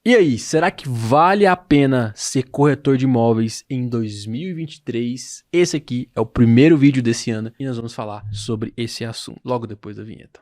E aí, será que vale a pena ser corretor de imóveis em 2023? Esse aqui é o primeiro vídeo desse ano e nós vamos falar sobre esse assunto logo depois da vinheta.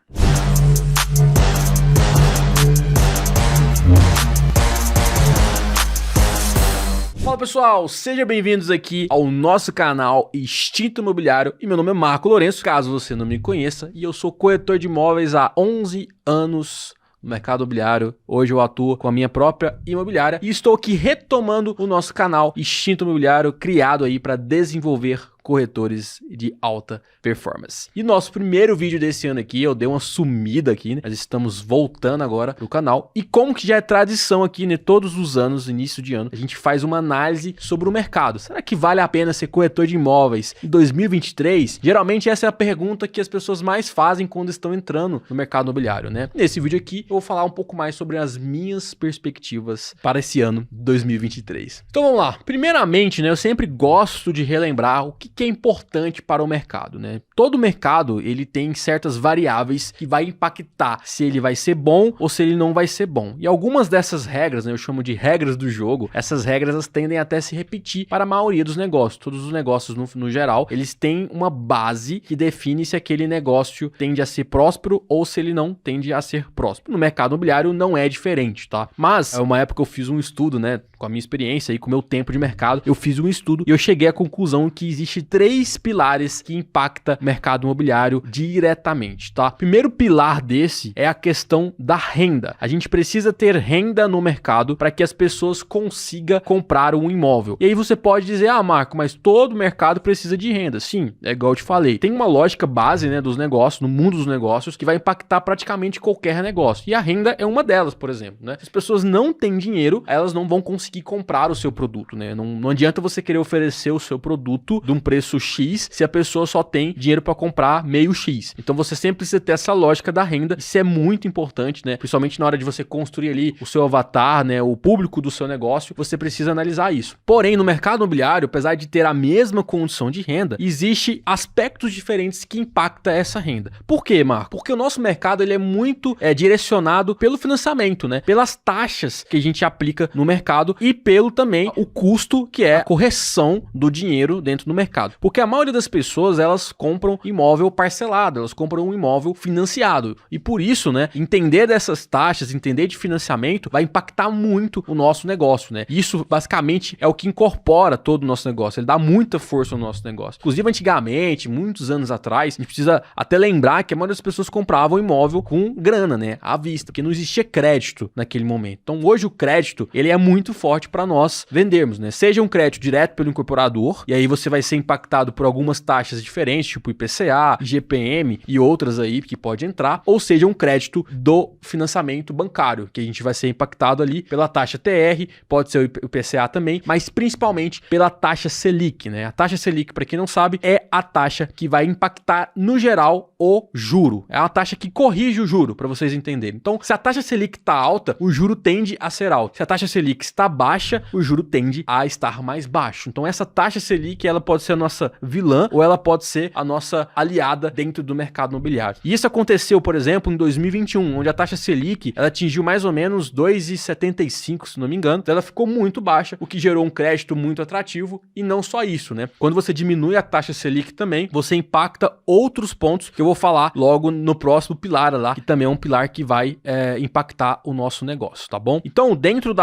Fala pessoal, sejam bem-vindos aqui ao nosso canal Instinto Imobiliário e meu nome é Marco Lourenço, caso você não me conheça, e eu sou corretor de imóveis há 11 anos no mercado imobiliário. Hoje eu atuo com a minha própria imobiliária e estou aqui retomando o nosso canal Instinto Imobiliário, criado aí para desenvolver corretores de alta performance. E nosso primeiro vídeo desse ano aqui, eu dei uma sumida aqui, né? Nós estamos voltando agora pro canal. E como que já é tradição aqui, né? Todos os anos, início de ano, a gente faz uma análise sobre o mercado. Será que vale a pena ser corretor de imóveis em 2023? Geralmente essa é a pergunta que as pessoas mais fazem quando estão entrando no mercado imobiliário, né? Nesse vídeo aqui, eu vou falar um pouco mais sobre as minhas perspectivas para esse ano 2023. Então vamos lá. Primeiramente, né? Eu sempre gosto de relembrar o que é importante para o mercado, né? Todo mercado, ele tem certas variáveis que vai impactar se ele vai ser bom ou se ele não vai ser bom. E algumas dessas regras, né, eu chamo de regras do jogo, essas regras elas tendem até a se repetir para a maioria dos negócios. Todos os negócios, no geral, eles têm uma base que define se aquele negócio tende a ser próspero ou se ele não tende a ser próspero. No mercado imobiliário não é diferente, tá? Mas, uma época eu fiz um estudo, né, com a minha experiência e com o meu tempo de mercado, eu fiz um estudo e eu cheguei à conclusão que existe 3 pilares que impactam o mercado imobiliário diretamente, tá? Primeiro pilar desse é a questão da renda. A gente precisa ter renda no mercado para que as pessoas consigam comprar um imóvel. E aí você pode dizer, Marco, mas todo mercado precisa de renda. Sim, é igual eu te falei. Tem uma lógica base, né, dos negócios, no mundo dos negócios, que vai impactar praticamente qualquer negócio. E a renda é uma delas, por exemplo, né? Se as pessoas não têm dinheiro, elas não vão conseguir comprar o seu produto, né? Não adianta você querer oferecer o seu produto de um preço X se a pessoa só tem dinheiro para comprar meio X. Então você sempre precisa ter essa lógica da renda. Isso é muito importante, né? Principalmente na hora de você construir ali o seu avatar, né? O público do seu negócio, você precisa analisar isso. Porém, no mercado imobiliário, apesar de ter a mesma condição de renda, existe aspectos diferentes que impactam essa renda. Por quê, Marco? Porque o nosso mercado ele é muito direcionado pelo financiamento, né? Pelas taxas que a gente aplica no mercado e pelo também o custo que é a correção do dinheiro dentro do mercado. Porque a maioria das pessoas, elas compram imóvel parcelado, elas compram um imóvel financiado. E por isso, né, entender dessas taxas, entender de financiamento, vai impactar muito o nosso negócio, né? Isso, basicamente, é o que incorpora todo o nosso negócio. Ele dá muita força ao nosso negócio. Inclusive, antigamente, muitos anos atrás, a gente precisa até lembrar que a maioria das pessoas compravam imóvel com grana, né, à vista, porque não existia crédito naquele momento. Então, hoje o crédito, ele é muito forte para nós vendermos, né? Seja um crédito direto pelo incorporador, e aí você vai ser impactado por algumas taxas diferentes, tipo IPCA, IGPM e outras aí que pode entrar, ou seja, um crédito do financiamento bancário, que a gente vai ser impactado ali pela taxa TR, pode ser o IPCA também, mas principalmente pela taxa Selic, né? A taxa Selic, para quem não sabe, é a taxa que vai impactar, no geral, o juro. É uma taxa que corrige o juro, para vocês entenderem. Então, se a taxa Selic está alta, o juro tende a ser alto. Se a taxa Selic está baixa, o juro tende a estar mais baixo. Então, essa taxa Selic, ela pode ser a nossa vilã ou ela pode ser a nossa aliada dentro do mercado imobiliário. E isso aconteceu, por exemplo, em 2021, onde a taxa Selic, ela atingiu mais ou menos 2,75, se não me engano. Então, ela ficou muito baixa, o que gerou um crédito muito atrativo. E não só isso, né? Quando você diminui a taxa Selic também, você impacta outros pontos que eu vou falar logo no próximo pilar lá, que também é um pilar que vai impactar o nosso negócio, tá bom? Então, dentro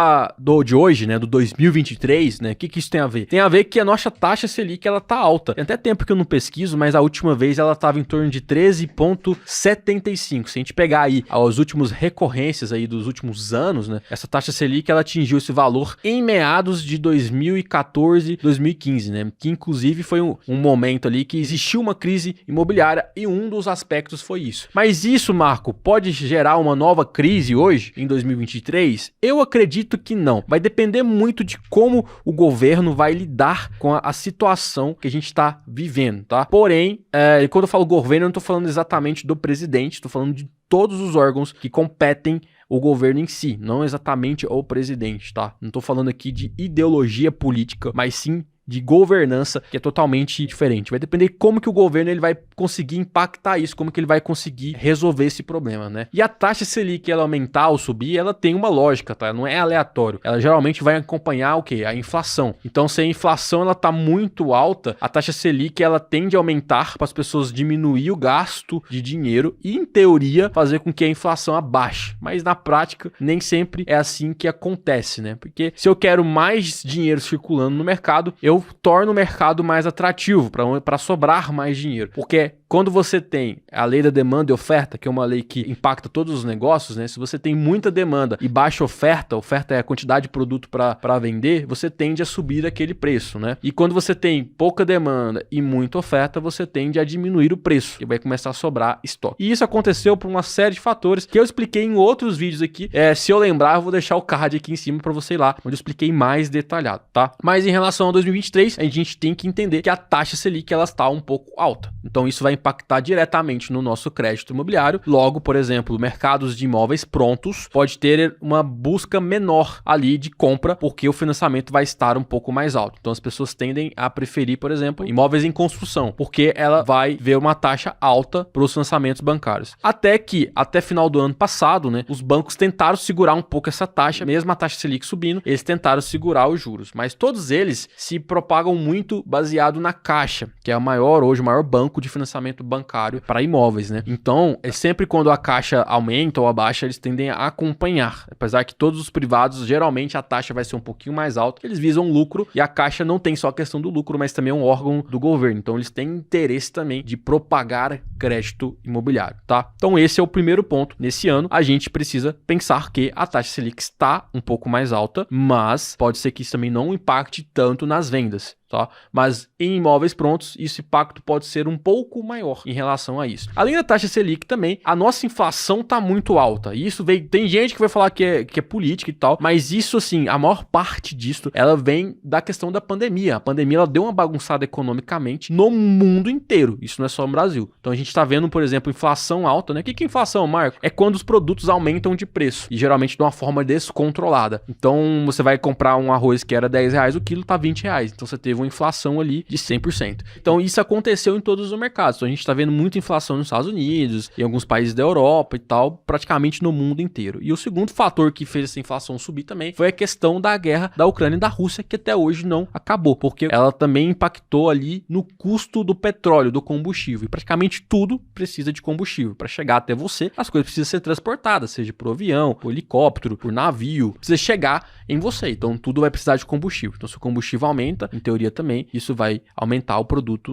de hoje, né, do 2023, né, o que isso tem a ver? Tem a ver que a nossa taxa Selic, ela tá alta. Tem até tempo que eu não pesquiso, mas a última vez ela estava em torno de 13,75. Se a gente pegar aí as últimas recorrências aí dos últimos anos, né, essa taxa Selic, ela atingiu esse valor em meados de 2014, 2015, né, que inclusive foi um momento ali que existiu uma crise imobiliária e um dos aspectos foi isso. Mas isso, Marco, pode gerar uma nova crise hoje, em 2023? Eu acredito que não. Vai depender muito de como o governo vai lidar com a situação que a gente está vivendo, tá? Porém, quando eu falo governo, eu não estou falando exatamente do presidente, estou falando de todos os órgãos que competem o governo em si, não exatamente o presidente, tá? Não estou falando aqui de ideologia política, mas sim de governança que é totalmente diferente. Vai depender como que o governo ele vai conseguir impactar isso, como que ele vai conseguir resolver esse problema, né? E a taxa Selic, ela aumentar ou subir, ela tem uma lógica, tá? Não é aleatório. Ela geralmente vai acompanhar o quê? A inflação. Então, se a inflação ela tá muito alta, a taxa Selic ela tende a aumentar para as pessoas diminuir o gasto de dinheiro e, em teoria, fazer com que a inflação abaixe. Mas na prática, nem sempre é assim que acontece, né? Porque se eu quero mais dinheiro circulando no mercado, eu torno o mercado mais atrativo para sobrar mais dinheiro. Porque quando você tem a lei da demanda e oferta, que é uma lei que impacta todos os negócios, né? Se você tem muita demanda e baixa oferta é a quantidade de produto para vender, você tende a subir aquele preço, né? E quando você tem pouca demanda e muita oferta, você tende a diminuir o preço e vai começar a sobrar estoque. E isso aconteceu por uma série de fatores que eu expliquei em outros vídeos aqui. Se eu lembrar, eu vou deixar o card aqui em cima para você ir lá, onde eu expliquei mais detalhado, tá? Mas em relação a 2023, a gente tem que entender que a taxa Selic ela está um pouco alta. Então isso vai impactar diretamente no nosso crédito imobiliário. Logo, por exemplo, mercados de imóveis prontos pode ter uma busca menor ali de compra, porque o financiamento vai estar um pouco mais alto. Então as pessoas tendem a preferir, por exemplo, imóveis em construção, porque ela vai ver uma taxa alta para os financiamentos bancários. Até final do ano passado, né, os bancos tentaram segurar um pouco essa taxa, mesmo a taxa Selic subindo, eles tentaram segurar os juros, mas todos eles se propagam muito baseado na Caixa, que é hoje o maior banco de financiamento bancário para imóveis, né? Então, sempre quando a Caixa aumenta ou abaixa, eles tendem a acompanhar. Apesar que todos os privados, geralmente a taxa vai ser um pouquinho mais alta, eles visam lucro e a Caixa não tem só a questão do lucro, mas também é um órgão do governo. Então, eles têm interesse também de propagar crédito imobiliário, tá? Então, esse é o primeiro ponto. Nesse ano, a gente precisa pensar que a taxa Selic está um pouco mais alta, mas pode ser que isso também não impacte tanto nas vendas. Tá? Mas em imóveis prontos, esse impacto pode ser um pouco maior em relação a isso. Além da taxa Selic também, a nossa inflação tá muito alta. E isso tem gente que vai falar que é política e tal, mas isso assim, a maior parte disso, ela vem da questão da pandemia. A pandemia ela deu uma bagunçada economicamente no mundo inteiro. Isso não é só no Brasil. Então a gente tá vendo, por exemplo, inflação alta, né? O que é inflação, Marco? É quando os produtos aumentam de preço e geralmente de uma forma descontrolada. Então você vai comprar um arroz que era R$10 o quilo, tá R$20. Então você teve uma inflação ali de 100%. Então isso aconteceu em todos os mercados. Então a gente está vendo muita inflação nos Estados Unidos, em alguns países da Europa e tal, praticamente no mundo inteiro. E o segundo fator que fez essa inflação subir também foi a questão da guerra da Ucrânia e da Rússia, que até hoje não acabou, porque ela também impactou ali no custo do petróleo, do combustível. E praticamente tudo precisa de combustível. Para chegar até você, as coisas precisam ser transportadas, seja por avião, por helicóptero, por navio, precisa chegar em você. Então tudo vai precisar de combustível. Então se o combustível aumenta, em teoria também, isso vai aumentar o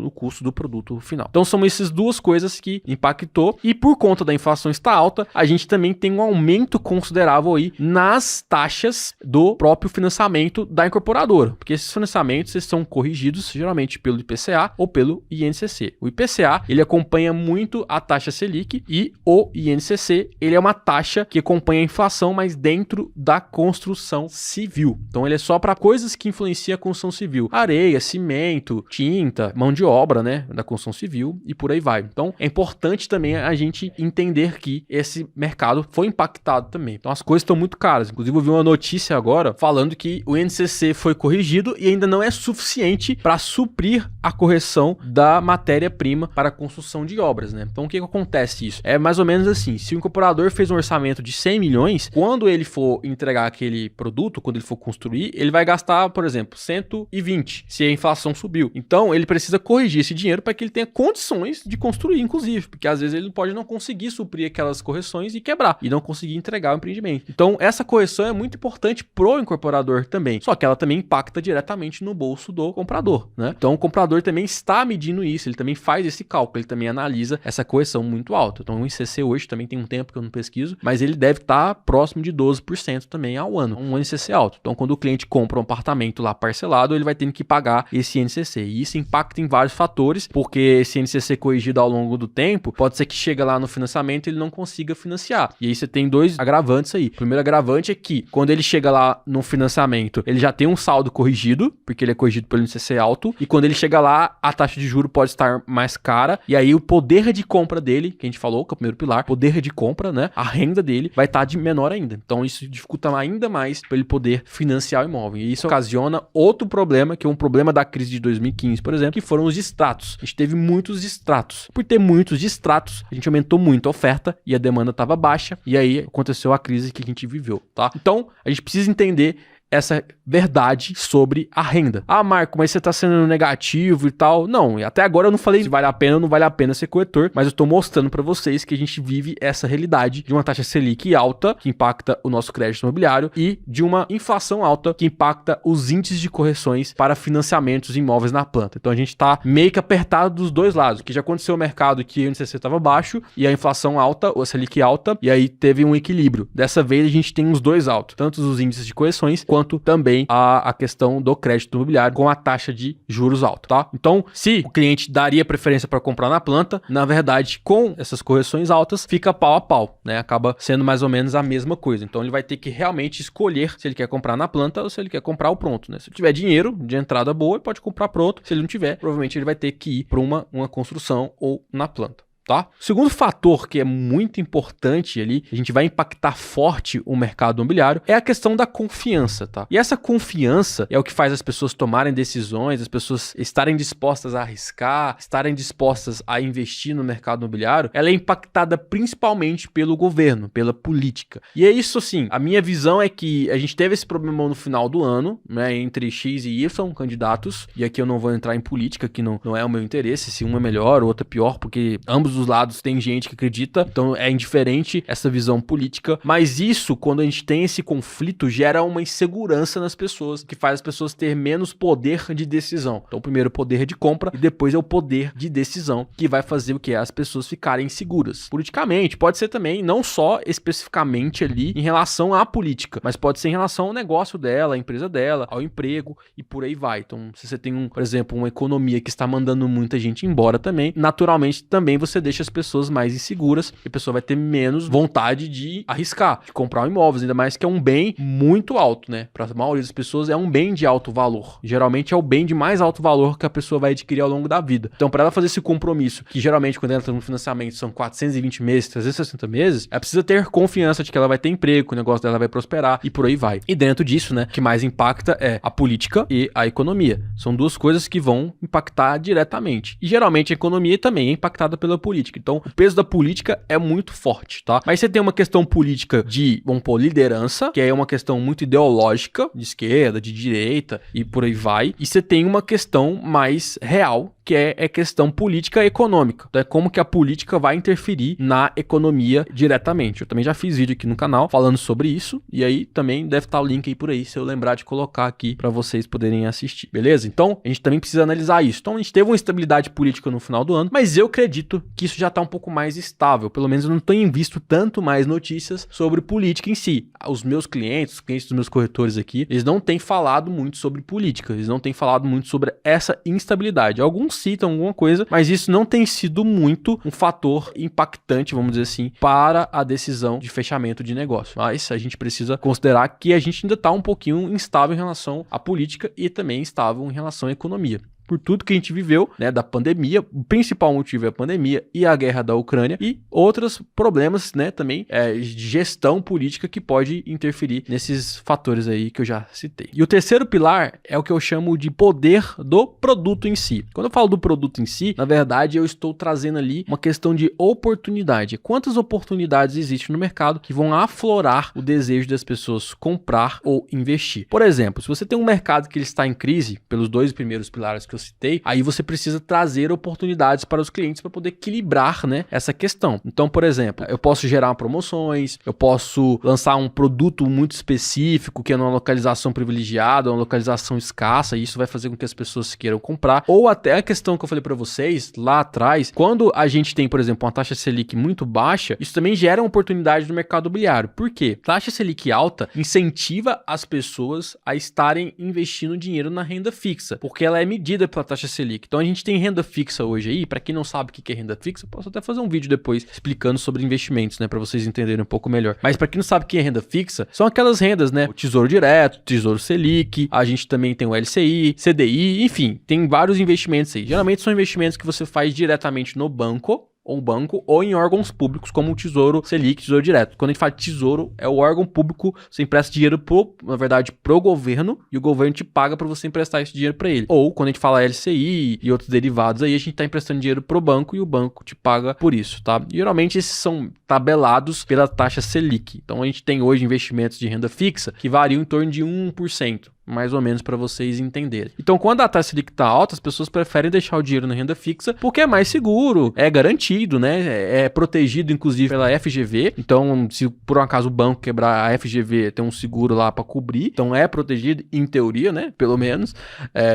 custo do produto final. Então são essas duas coisas que impactou e por conta da inflação estar alta, a gente também tem um aumento considerável aí nas taxas do próprio financiamento da incorporadora, porque esses financiamentos eles são corrigidos geralmente pelo IPCA ou pelo INCC. O IPCA, ele acompanha muito a taxa Selic e o INCC, ele é uma taxa que acompanha a inflação, mas dentro da construção civil. Então ele é só para coisas que influenciam a construção civil. Areia, cimento, tinta, mão de obra, né, da construção civil e por aí vai. Então, é importante também a gente entender que esse mercado foi impactado também. Então, as coisas estão muito caras. Inclusive, eu vi uma notícia agora falando que o INCC foi corrigido e ainda não é suficiente para suprir a correção da matéria-prima para a construção de obras, né? Então, o que acontece isso? É mais ou menos assim, se o incorporador fez um orçamento de 100 milhões, quando ele for entregar aquele produto, quando ele for construir, ele vai gastar, por exemplo, 120, se a inflação subiu. Então, ele precisa corrigir esse dinheiro para que ele tenha condições de construir, inclusive, porque às vezes ele pode não conseguir suprir aquelas correções e quebrar, e não conseguir entregar o empreendimento. Então, essa correção é muito importante pro incorporador também, só que ela também impacta diretamente no bolso do comprador, né? Então, o comprador também está medindo isso, ele também faz esse cálculo, ele também analisa essa correção muito alta. Então, o INCC hoje também tem um tempo que eu não pesquiso, mas ele deve estar próximo de 12% também ao ano, um INCC alto. Então, quando o cliente compra um apartamento lá parcelado, ele vai ter que pagar esse INCC. E isso impacta em vários fatores, porque esse INCC corrigido ao longo do tempo, pode ser que chega lá no financiamento e ele não consiga financiar. E aí você tem dois agravantes aí. O primeiro agravante é que, quando ele chega lá no financiamento, ele já tem um saldo corrigido, porque ele é corrigido pelo INCC alto, e quando ele chega lá, a taxa de juros pode estar mais cara, e aí o poder de compra dele, que a gente falou, que é o primeiro pilar, poder de compra, né? A renda dele vai estar de menor ainda. Então isso dificulta ainda mais para ele poder financiar o imóvel. E isso ocasiona outro problema, que é um problema da crise de 2015, por exemplo, que foram os distratos. A gente teve muitos distratos. Por ter muitos distratos, a gente aumentou muito a oferta e a demanda estava baixa, e aí aconteceu a crise que a gente viveu, tá? Então, a gente precisa entender essa verdade sobre a renda. Ah, Marco, mas você tá sendo negativo e tal. Não, até agora eu não falei se vale a pena ou não vale a pena ser corretor, mas eu tô mostrando para vocês que a gente vive essa realidade de uma taxa Selic alta, que impacta o nosso crédito imobiliário, e de uma inflação alta, que impacta os índices de correções para financiamentos de imóveis na planta. Então a gente tá meio que apertado dos dois lados, que já aconteceu o mercado que o INCC estava baixo e a inflação alta, ou a Selic alta, e aí teve um equilíbrio. Dessa vez a gente tem os dois altos, tanto os índices de correções, quanto também a questão do crédito imobiliário com a taxa de juros alta, tá? Então, se o cliente daria preferência para comprar na planta, na verdade, com essas correções altas, fica pau a pau, né? Acaba sendo mais ou menos a mesma coisa. Então, ele vai ter que realmente escolher se ele quer comprar na planta ou se ele quer comprar o pronto, né? Se ele tiver dinheiro de entrada boa, ele pode comprar pronto. Se ele não tiver, provavelmente ele vai ter que ir para uma construção ou na planta. Tá? O segundo fator que é muito importante ali, a gente vai impactar forte o mercado imobiliário, é a questão da confiança, tá? E essa confiança é o que faz as pessoas tomarem decisões, as pessoas estarem dispostas a arriscar, estarem dispostas a investir no mercado imobiliário. Ela é impactada principalmente pelo governo, pela política. E é isso, assim, a minha visão é que a gente teve esse problema no final do ano, né, entre X e Y candidatos, e aqui eu não vou entrar em política, que não é o meu interesse, se um é melhor, o outro é pior, porque ambos dos lados tem gente que acredita, então é indiferente essa visão política, mas isso, quando a gente tem esse conflito, gera uma insegurança nas pessoas, que faz as pessoas ter menos poder de decisão. Então, primeiro o poder de compra e depois é o poder de decisão, que vai fazer o que? As pessoas ficarem inseguras. Politicamente, pode ser também, não só especificamente ali em relação à política, mas pode ser em relação ao negócio dela, à empresa dela, ao emprego e por aí vai. Então, se você tem, por exemplo, uma economia que está mandando muita gente embora também, naturalmente também você deixa as pessoas mais inseguras e a pessoa vai ter menos vontade de arriscar, de comprar um imóvel, ainda mais que é um bem muito alto, né? Para a maioria das pessoas é um bem de alto valor. Geralmente é o bem de mais alto valor que a pessoa vai adquirir ao longo da vida. Então, para ela fazer esse compromisso, que geralmente quando ela entra no financiamento são 420 meses, 360 meses, ela precisa ter confiança de que ela vai ter emprego, que o negócio dela vai prosperar e por aí vai. E dentro disso, né, o que mais impacta é a política e a economia. São duas coisas que vão impactar diretamente. E geralmente a economia também é impactada pela política. Então, o peso da política é muito forte, tá? Mas você tem uma questão política de, vamos pôr, liderança, que é uma questão muito ideológica, de esquerda, de direita e por aí vai. E você tem uma questão mais real, que é questão política e econômica. Então, é como que a política vai interferir na economia diretamente. Eu também já fiz vídeo aqui no canal falando sobre isso, e aí também deve estar o link aí por aí, se eu lembrar de colocar aqui para vocês poderem assistir, beleza? Então, a gente também precisa analisar isso. Então, a gente teve uma estabilidade política no final do ano, mas eu acredito que isso já está um pouco mais estável. Pelo menos eu não tenho visto tanto mais notícias sobre política em si. Os meus clientes, os clientes dos meus corretores aqui, eles não têm falado muito sobre política, eles não têm falado muito sobre essa instabilidade. Alguns citam alguma coisa, mas isso não tem sido muito um fator impactante, vamos dizer assim, para a decisão de fechamento de negócio. Mas a gente precisa considerar que a gente ainda está um pouquinho instável em relação à política e também instável em relação à economia. Por tudo que a gente viveu, né, da pandemia, o principal motivo é a pandemia e a guerra da Ucrânia e outros problemas, né, também de gestão política que pode interferir nesses fatores aí que eu já citei. E o terceiro pilar é o que eu chamo de poder do produto em si. Quando eu falo do produto em si, na verdade eu estou trazendo ali uma questão de oportunidade. Quantas oportunidades existem no mercado que vão aflorar o desejo das pessoas comprar ou investir? Por exemplo, se você tem um mercado que ele está em crise, pelos dois primeiros pilares que eu citei, aí você precisa trazer oportunidades para os clientes para poder equilibrar, né, essa questão. Então, por exemplo, eu posso gerar promoções, eu posso lançar um produto muito específico que é numa localização privilegiada, uma localização escassa, e isso vai fazer com que as pessoas queiram comprar. Ou até a questão que eu falei para vocês lá atrás, quando a gente tem, por exemplo, uma taxa Selic muito baixa, isso também gera uma oportunidade no mercado imobiliário. Por quê? Taxa Selic alta incentiva as pessoas a estarem investindo dinheiro na renda fixa, porque ela é medida pela taxa Selic. Então a gente tem renda fixa hoje aí. Para quem não sabe o que é renda fixa, eu posso até fazer um vídeo depois explicando sobre investimentos, né, para vocês entenderem um pouco melhor. Mas para quem não sabe o que é renda fixa, são aquelas rendas, né, o Tesouro Direto, Tesouro Selic, a gente também tem o LCI, CDI, enfim, tem vários investimentos aí. Geralmente são investimentos que você faz diretamente no banco ou banco, ou em órgãos públicos como o Tesouro Selic, Tesouro Direto. Quando a gente fala tesouro, é o órgão público, você empresta dinheiro na verdade, pro governo, e o governo te paga para você emprestar esse dinheiro para ele. Ou quando a gente fala LCI e outros derivados aí, a gente tá emprestando dinheiro pro banco e o banco te paga por isso, tá? E geralmente esses são tabelados pela taxa Selic. Então a gente tem hoje investimentos de renda fixa que variam em torno de 1%. Mais ou menos para vocês entenderem. Então, quando a taxa Selic tá alta, as pessoas preferem deixar o dinheiro na renda fixa porque é mais seguro, é garantido, né? É protegido, inclusive, pela FGV. Então, se por um acaso o banco quebrar a FGV, tem um seguro lá para cobrir. Então, é protegido, em teoria, né? Pelo menos.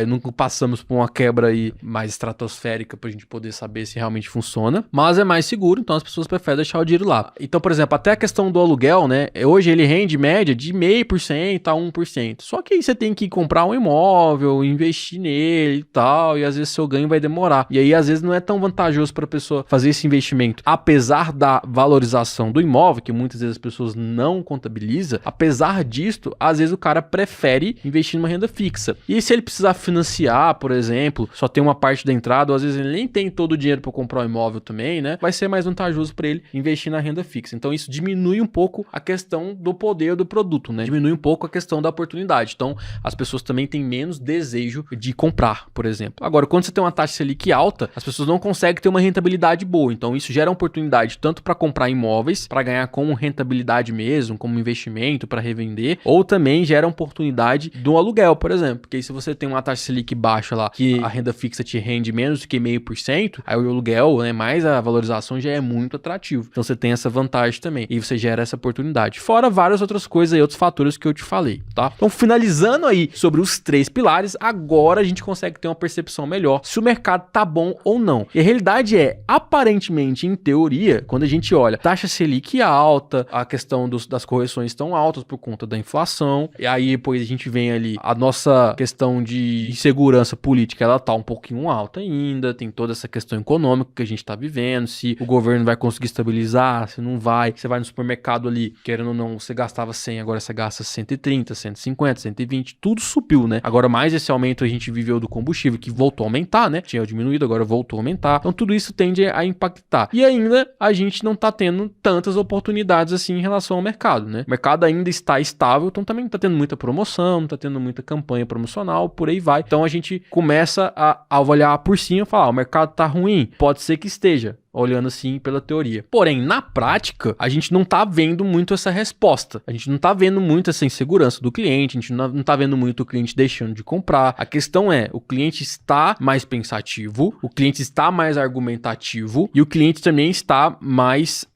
Nunca passamos por uma quebra aí mais estratosférica pra gente poder saber se realmente funciona. Mas é mais seguro, então as pessoas preferem deixar o dinheiro lá. Então, por exemplo, até a questão do aluguel, né? Hoje ele rende média de 0,5% a 1%. Só que aí você tem que comprar um imóvel, investir nele e tal, e às vezes seu ganho vai demorar. E aí, às vezes, não é tão vantajoso para a pessoa fazer esse investimento. Apesar da valorização do imóvel, que muitas vezes as pessoas não contabilizam, apesar disto, às vezes o cara prefere investir numa renda fixa. E se ele precisar financiar, por exemplo, só tem uma parte da entrada, ou às vezes ele nem tem todo o dinheiro para comprar um imóvel também, né? Vai ser mais vantajoso para ele investir na renda fixa. Então, isso diminui um pouco a questão do poder do produto, né? Diminui um pouco a questão da oportunidade. Então, as pessoas também têm menos desejo de comprar, por exemplo. Agora, quando você tem uma taxa Selic alta, as pessoas não conseguem ter uma rentabilidade boa. Então, isso gera oportunidade tanto para comprar imóveis, para ganhar como rentabilidade mesmo, como investimento, para revender, ou também gera oportunidade do aluguel, por exemplo. Porque aí, se você tem uma taxa Selic baixa lá, que a renda fixa te rende menos do que 0,5%, aí o aluguel, né, mais a valorização já é muito atrativo. Então, você tem essa vantagem também. E você gera essa oportunidade. Fora várias outras coisas e outros fatores que eu te falei, tá? Então, finalizando aí sobre os 3 pilares, agora a gente consegue ter uma percepção melhor se o mercado tá bom ou não. E a realidade é, aparentemente, em teoria, quando a gente olha taxa Selic alta, a questão das correções estão altas por conta da inflação, e aí depois a gente vem ali, a nossa questão de insegurança política, ela tá um pouquinho alta ainda, tem toda essa questão econômica que a gente tá vivendo, se o governo vai conseguir estabilizar, se não vai, você vai no supermercado ali, querendo ou não, você gastava 100, agora você gasta 130, 150, 120, tudo subiu, né? Agora mais esse aumento a gente viveu do combustível, que voltou a aumentar, né? Tinha diminuído, agora voltou a aumentar. Então tudo isso tende a impactar. E ainda a gente não tá tendo tantas oportunidades assim em relação ao mercado, né? O mercado ainda está estável, então também não tá tendo muita promoção, não tá tendo muita campanha promocional, por aí vai. Então a gente começa a olhar por cima e falar, o mercado tá ruim, pode ser que esteja. Olhando assim pela teoria. Porém, na prática, a gente não tá vendo muito essa resposta. A gente não tá vendo muito essa insegurança do cliente, a gente não tá vendo muito o cliente deixando de comprar. A questão é, o cliente está mais pensativo, o cliente está mais argumentativo e o cliente também está mais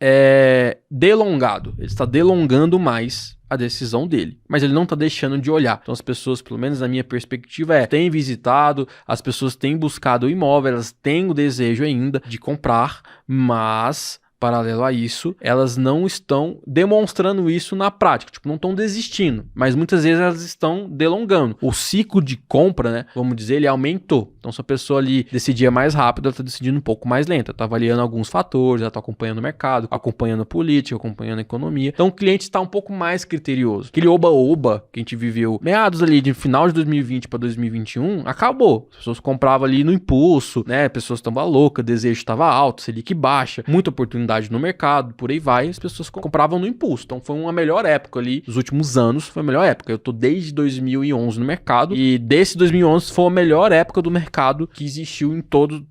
delongado. Ele está delongando mais a decisão dele, mas ele não tá deixando de olhar. Então as pessoas, pelo menos na minha perspectiva, têm visitado, as pessoas têm buscado o imóvel, elas têm o desejo ainda de comprar, mas paralelo a isso, elas não estão demonstrando isso na prática, tipo, não estão desistindo, mas muitas vezes elas estão delongando. O ciclo de compra, né, vamos dizer, ele aumentou. Então, se a pessoa ali decidia mais rápido, ela está decidindo um pouco mais lenta, está avaliando alguns fatores, ela está acompanhando o mercado, acompanhando a política, acompanhando a economia. Então, o cliente está um pouco mais criterioso. Aquele oba-oba que a gente viveu meados ali de final de 2020 para 2021, acabou. As pessoas compravam ali no impulso, né, pessoas estavam loucas, desejo estava alto, Selic baixa, muita oportunidade no mercado, por aí vai, as pessoas compravam no impulso. Então foi uma melhor época ali, nos últimos anos foi a melhor época. Eu tô desde 2011 no mercado e desse 2011 foi a melhor época do mercado que existiu em todo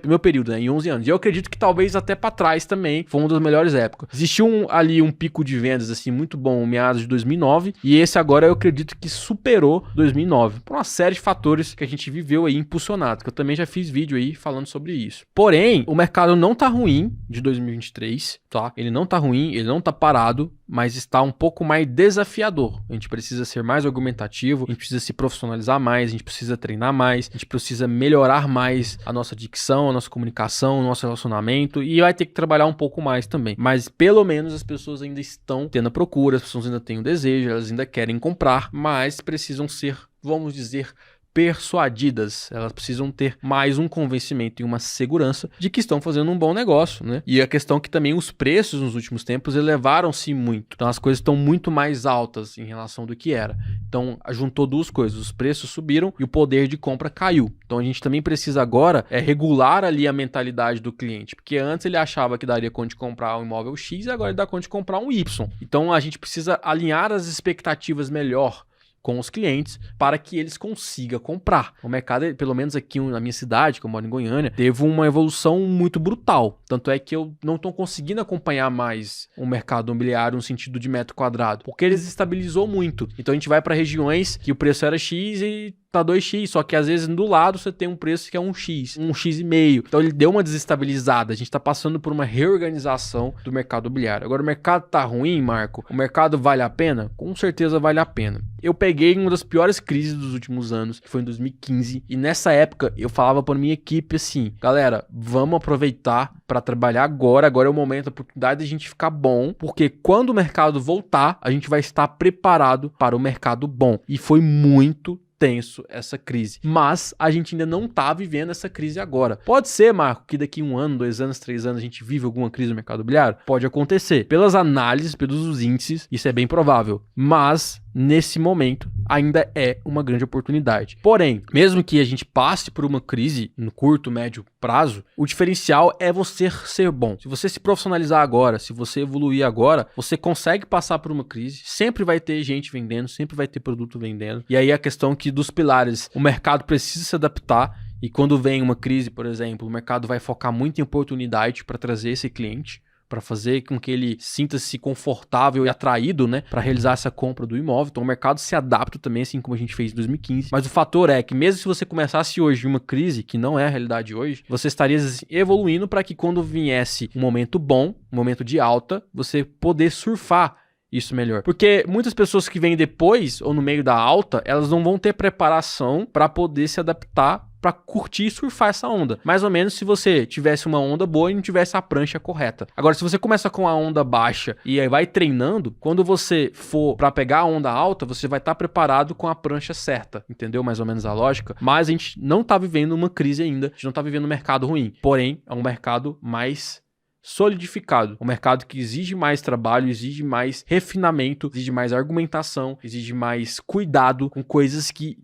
meu período, né, em 11 anos. E eu acredito que talvez até para trás também foi uma das melhores épocas. Existiu ali um pico de vendas assim muito bom em meados de 2009 e esse agora eu acredito que superou 2009 por uma série de fatores que a gente viveu aí impulsionados, que eu também já fiz vídeo aí falando sobre isso. Porém, o mercado não tá ruim de 2023, tá? Ele não tá ruim, ele não tá parado, mas está um pouco mais desafiador. A gente precisa ser mais argumentativo, a gente precisa se profissionalizar mais, a gente precisa treinar mais, a gente precisa melhorar mais a nossa dicção, a nossa comunicação, o nosso relacionamento e vai ter que trabalhar um pouco mais também. Mas pelo menos as pessoas ainda estão tendo a procura, as pessoas ainda têm o desejo, elas ainda querem comprar, mas precisam ser, vamos dizer, persuadidas, elas precisam ter mais um convencimento e uma segurança de que estão fazendo um bom negócio, né? E a questão é que também os preços nos últimos tempos elevaram-se muito. Então as coisas estão muito mais altas em relação do que era. Então juntou duas coisas, os preços subiram e o poder de compra caiu. Então a gente também precisa agora regular ali a mentalidade do cliente, porque antes ele achava que daria conta de comprar um imóvel X e agora ele dá conta de comprar um Y. Então a gente precisa alinhar as expectativas melhor com os clientes para que eles consigam comprar. O mercado, pelo menos aqui na minha cidade, que eu moro em Goiânia, teve uma evolução muito brutal. Tanto é que eu não estou conseguindo acompanhar mais o mercado imobiliário no sentido de metro quadrado, porque ele desestabilizou muito. Então a gente vai para regiões que o preço era X e tá 2x, só que às vezes do lado você tem um preço que é 1x, 1x5. Então ele deu uma desestabilizada. A gente tá passando por uma reorganização do mercado imobiliário. Agora o mercado tá ruim, Marco? O mercado vale a pena? Com certeza vale a pena. Eu peguei uma das piores crises dos últimos anos, que foi em 2015, e nessa época eu falava para minha equipe assim: galera, vamos aproveitar para trabalhar agora é o momento, a oportunidade de a gente ficar bom, porque quando o mercado voltar, a gente vai estar preparado para o mercado bom. E foi muito tenso essa crise, mas a gente ainda não tá vivendo essa crise agora. Pode ser, Marco, que daqui 1 ano, 2 anos, 3 anos a gente vive alguma crise no mercado imobiliário? Pode acontecer. Pelas análises, pelos índices, isso é bem provável, mas nesse momento ainda é uma grande oportunidade. Porém, mesmo que a gente passe por uma crise no curto, médio prazo, o diferencial é você ser bom. Se você se profissionalizar agora, se você evoluir agora, você consegue passar por uma crise, sempre vai ter gente vendendo, sempre vai ter produto vendendo. E aí a questão que dos pilares, o mercado precisa se adaptar. E quando vem uma crise, por exemplo, o mercado vai focar muito em oportunidade para trazer esse cliente, para fazer com que ele sinta-se confortável e atraído, né, para realizar essa compra do imóvel. Então o mercado se adapta também, assim como a gente fez em 2015. Mas o fator é que mesmo se você começasse hoje uma crise, que não é a realidade hoje, você estaria evoluindo para que quando viesse um momento bom, um momento de alta, você poder surfar isso melhor. Porque muitas pessoas que vêm depois ou no meio da alta, elas não vão ter preparação para poder se adaptar, para curtir e surfar essa onda. Mais ou menos se você tivesse uma onda boa e não tivesse a prancha correta. Agora, se você começa com a onda baixa e aí vai treinando, quando você for para pegar a onda alta, você vai estar preparado com a prancha certa. Entendeu mais ou menos a lógica? Mas a gente não tá vivendo uma crise ainda. A gente não tá vivendo um mercado ruim. Porém, é um mercado mais solidificado, um mercado que exige mais trabalho, exige mais refinamento, exige mais argumentação, exige mais cuidado com coisas que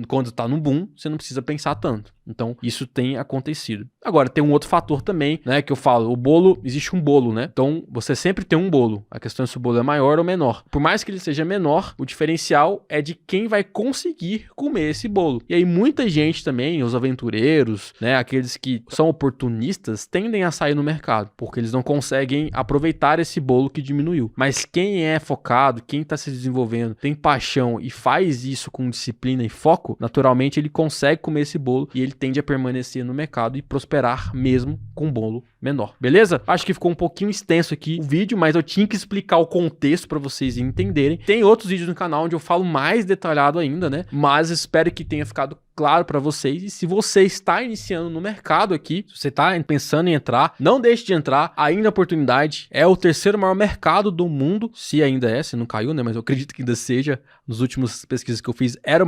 quando tá no boom, você não precisa pensar tanto. Então, isso tem acontecido. Agora, tem um outro fator também, né, que eu falo, o bolo, existe um bolo, né? Então, você sempre tem um bolo. A questão é se o bolo é maior ou menor. Por mais que ele seja menor, o diferencial é de quem vai conseguir comer esse bolo. E aí, muita gente também, os aventureiros, né, aqueles que são oportunistas, tendem a sair no mercado, porque eles não conseguem aproveitar esse bolo que diminuiu. Mas quem é focado, quem está se desenvolvendo, tem paixão e faz isso com disciplina e foco, naturalmente ele consegue comer esse bolo e ele tende a permanecer no mercado e prosperar mesmo com um bolo menor. Beleza? Acho que ficou um pouquinho extenso aqui o vídeo, mas eu tinha que explicar o contexto para vocês entenderem. Tem outros vídeos no canal onde eu falo mais detalhado ainda, né? Mas espero que tenha ficado claro para vocês. E se você está iniciando no mercado aqui, se você está pensando em entrar, não deixe de entrar. Ainda a oportunidade é o terceiro maior mercado do mundo, se ainda é, se não caiu, né? Mas eu acredito que ainda seja. Nos últimos pesquisas que eu fiz, era o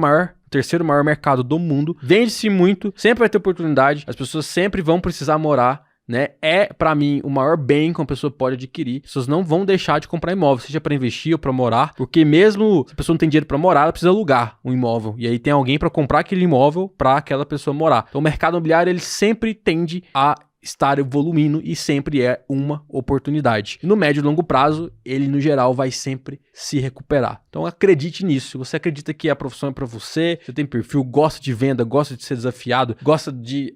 terceiro maior mercado do mundo. Vende-se muito, sempre vai ter oportunidade. As pessoas sempre vão precisar morar, né? É, pra mim, o maior bem que uma pessoa pode adquirir. As pessoas não vão deixar de comprar imóvel, seja pra investir ou pra morar, porque mesmo se a pessoa não tem dinheiro pra morar, ela precisa alugar um imóvel. E aí tem alguém pra comprar aquele imóvel pra aquela pessoa morar. Então o mercado imobiliário, ele sempre tende a estar evoluindo e sempre é uma oportunidade. E no médio e longo prazo, ele no geral vai sempre se recuperar. Então acredite nisso. Se você acredita que a profissão é para você, você tem perfil, gosta de venda, gosta de ser desafiado, gosta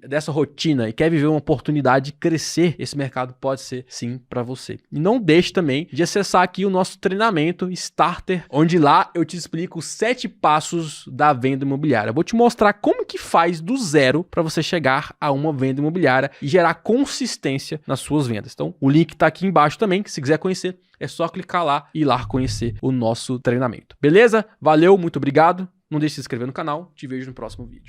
dessa rotina e quer viver uma oportunidade de crescer, esse mercado pode ser sim para você. E não deixe também de acessar aqui o nosso treinamento Starter, onde lá eu te explico os 7 passos da venda imobiliária. Eu vou te mostrar como que faz do zero para você chegar a uma venda imobiliária e gerar consistência nas suas vendas. Então, o link tá aqui embaixo também, que se quiser conhecer, é só clicar lá e ir lá conhecer o nosso treinamento. Beleza? Valeu, muito obrigado. Não deixe de se inscrever no canal. Te vejo no próximo vídeo.